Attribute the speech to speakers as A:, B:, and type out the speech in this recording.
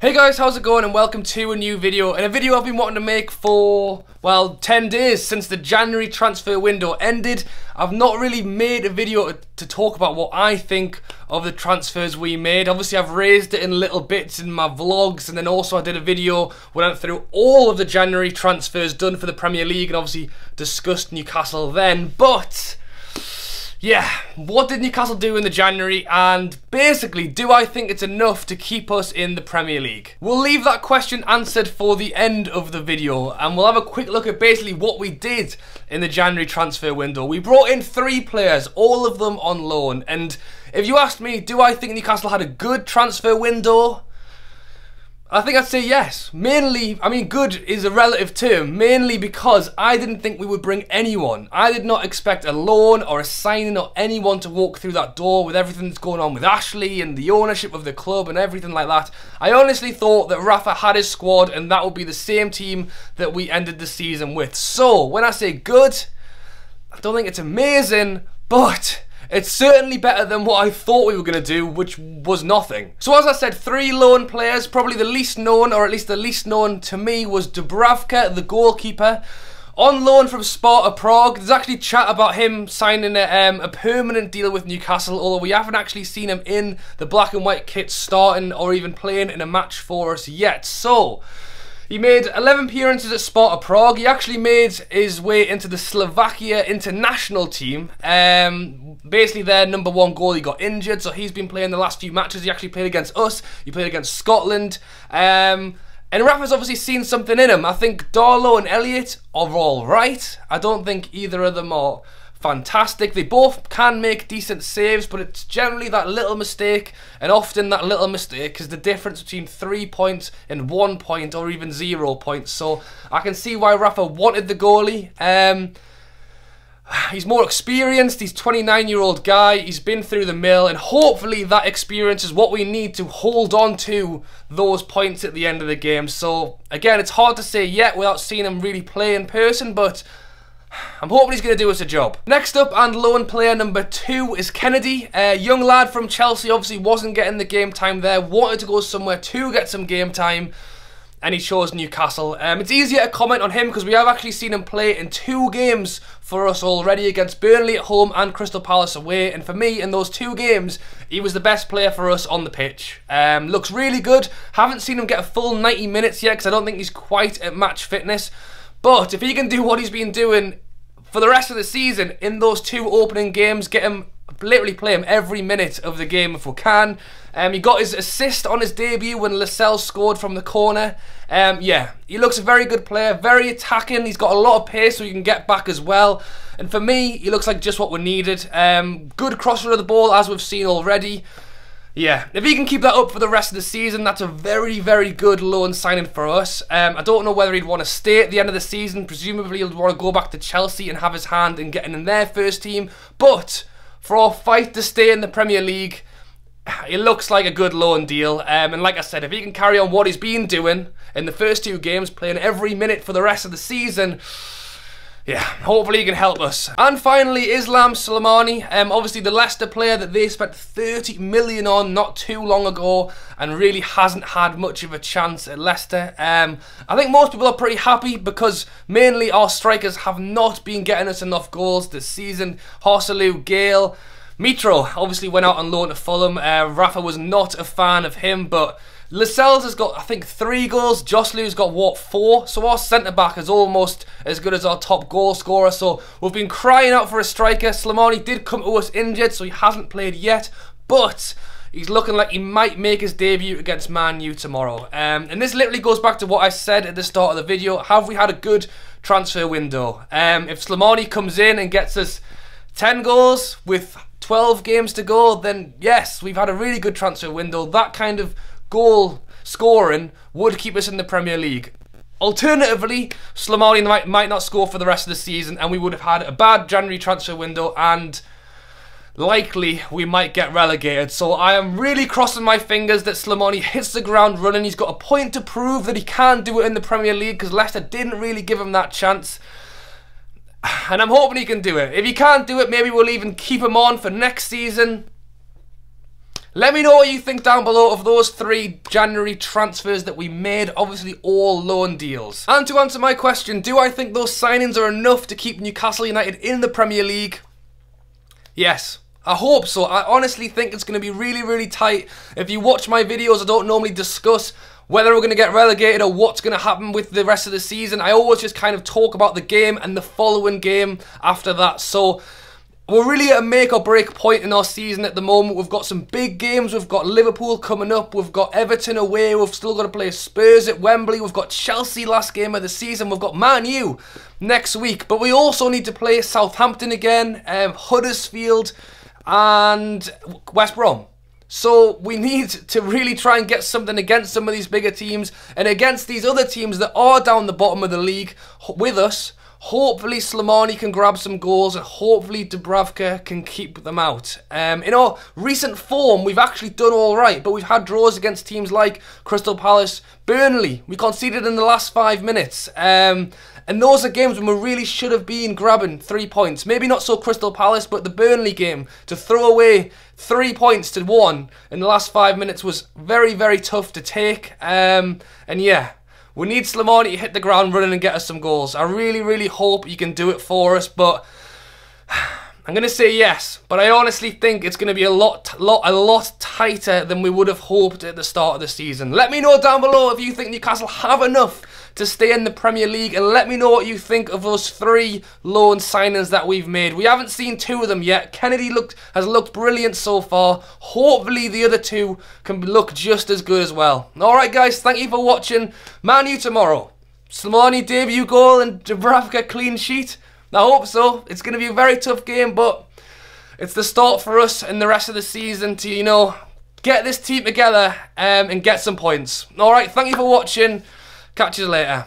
A: Hey guys, how's it going and welcome to a new video. And a video I've been wanting to make for, well, 10 days since the January transfer window ended. I've not really made a video to talk about what I think of the transfers we made. Obviously I've raised it in little bits in my vlogs, and then also I did a video where I went through all of the January transfers done for the Premier League and obviously discussed Newcastle then. But yeah, what did Newcastle do in the January, and basically, do I think it's enough to keep us in the Premier League? We'll leave that question answered for the end of the video, and we'll have a quick look at basically what we did in the January transfer window. We brought in 3 players, all of them on loan, and if you asked me, do I think Newcastle had a good transfer window? I think I'd say yes. Mainly, I mean, good is a relative term, mainly because I didn't think we would bring anyone. I did not expect a loan or a signing or anyone to walk through that door with everything that's going on with Ashley and the ownership of the club and everything like that. I honestly thought that Rafa had his squad and that would be the same team that we ended the season with. So, when I say good, I don't think it's amazing, but it's certainly better than what I thought we were going to do, which was nothing. So as I said, 3 loan players. Probably the least known, or at least the least known to me, was Dubravka, the goalkeeper. On loan from Sparta Prague. There's actually chat about him signing a permanent deal with Newcastle, although we haven't actually seen him in the black and white kit starting or even playing in a match for us yet. So he made 11 appearances at Sparta Prague. He actually made his way into the Slovakia international team. Basically their number 1 goalie got injured, so he's been playing the last few matches. He actually played against us, he played against Scotland. And Rafa's obviously seen something in him. I think Darlow and Elliott are all right. I don't think either of them are fantastic. They both can make decent saves, but it's generally that little mistake, and often that little mistake is the difference between 3 points and 1 point or even 0 points. So I can see why Rafa wanted the goalie. He's more experienced, he's a 29-year-old guy, he's been through the mill, and hopefully that experience is what we need to hold on to those points at the end of the game. So again, it's hard to say yet without seeing him really play in person, but I'm hoping he's going to do us a job. Next up, and loan player number 2, is Kennedy. A young lad from Chelsea, obviously wasn't getting the game time there, wanted to go somewhere to get some game time, and he chose Newcastle. It's easier to comment on him because we have actually seen him play in 2 games for us already, against Burnley at home and Crystal Palace away, and for me, in those 2 games, he was the best player for us on the pitch. Looks really good. Haven't seen him get a full 90 minutes yet because I don't think he's quite at match fitness, but if he can do what he's been doing for the rest of the season in those 2 opening games, get him, literally play him every minute of the game if we can. He got his assist on his debut when Lascelles scored from the corner. Yeah, he looks a very good player, very attacking. He's got a lot of pace so he can get back as well. And for me, he looks like just what we needed. Good crosser of the ball, as we've seen already. Yeah, if he can keep that up for the rest of the season, that's a very, very good loan signing for us. I don't know whether he'd want to stay at the end of the season. Presumably he'll want to go back to Chelsea and have his hand in getting in their first team. But for our fight to stay in the Premier League, it looks like a good loan deal. And like I said, if he can carry on what he's been doing in the first 2 games, playing every minute for the rest of the season, yeah, hopefully he can help us. And finally, Islam Slimani, obviously the Leicester player that they spent 30 million on not too long ago and really hasn't had much of a chance at Leicester. I think most people are pretty happy because mainly our strikers have not been getting us enough goals this season. Horselu, Gale, Mitro obviously went out on loan to Fulham. Rafa was not a fan of him, but Lascelles has got, I think, 3 goals. Joslu's got, what, 4? So our centre-back is almost as good as our top goal scorer. So we've been crying out for a striker. Slimani did come to us injured, so he hasn't played yet. But he's looking like he might make his debut against Man U tomorrow. And this literally goes back to what I said at the start of the video. Have we had a good transfer window? If Slimani comes in and gets us 10 goals with 12 games to go, then yes, we've had a really good transfer window. That kind of goal scoring would keep us in the Premier League. Alternatively, Slimani might not score for the rest of the season and we would have had a bad January transfer window and likely we might get relegated. So I am really crossing my fingers that Slimani hits the ground running. He's got a point to prove that he can do it in the Premier League because Leicester didn't really give him that chance. And I'm hoping he can do it. If he can't do it, maybe we'll even keep him on for next season. Let me know what you think down below of those 3 January transfers that we made, obviously all loan deals. And to answer my question, do I think those signings are enough to keep Newcastle United in the Premier League? Yes. I hope so. I honestly think it's going to be really, really tight. If you watch my videos, I don't normally discuss whether we're going to get relegated or what's going to happen with the rest of the season. I always just kind of talk about the game and the following game after that. So we're really at a make or break point in our season at the moment. We've got some big games. We've got Liverpool coming up. We've got Everton away. We've still got to play Spurs at Wembley. We've got Chelsea last game of the season. We've got Man U next week. But we also need to play Southampton again, Huddersfield and West Brom. So we need to really try and get something against some of these bigger teams and against these other teams that are down the bottom of the league with us. Hopefully Slimani can grab some goals and hopefully Dubravka can keep them out. In our recent form, we've actually done all right, but we've had draws against teams like Crystal Palace, Burnley. We conceded in the last 5 minutes. And those are games when we really should have been grabbing 3 points. Maybe not so Crystal Palace, but the Burnley game, to throw away 3 points to 1 in the last 5 minutes was very, very tough to take. And yeah, we need Slimani to hit the ground running and get us some goals. I really, really hope he can do it for us, but I'm going to say yes, but I honestly think it's going to be a lot tighter than we would have hoped at the start of the season. Let me know down below if you think Newcastle have enough to stay in the Premier League, and let me know what you think of those 3 loan signings that we've made. We haven't seen 2 of them yet. Kennedy has looked brilliant so far. Hopefully the other 2 can look just as good as well. Alright guys, thank you for watching. Man U tomorrow. Slimani debut goal and Dubravka clean sheet. I hope so. It's going to be a very tough game, but it's the start for us and the rest of the season to, you know, get this team together and get some points. Alright, thank you for watching. Catch you later.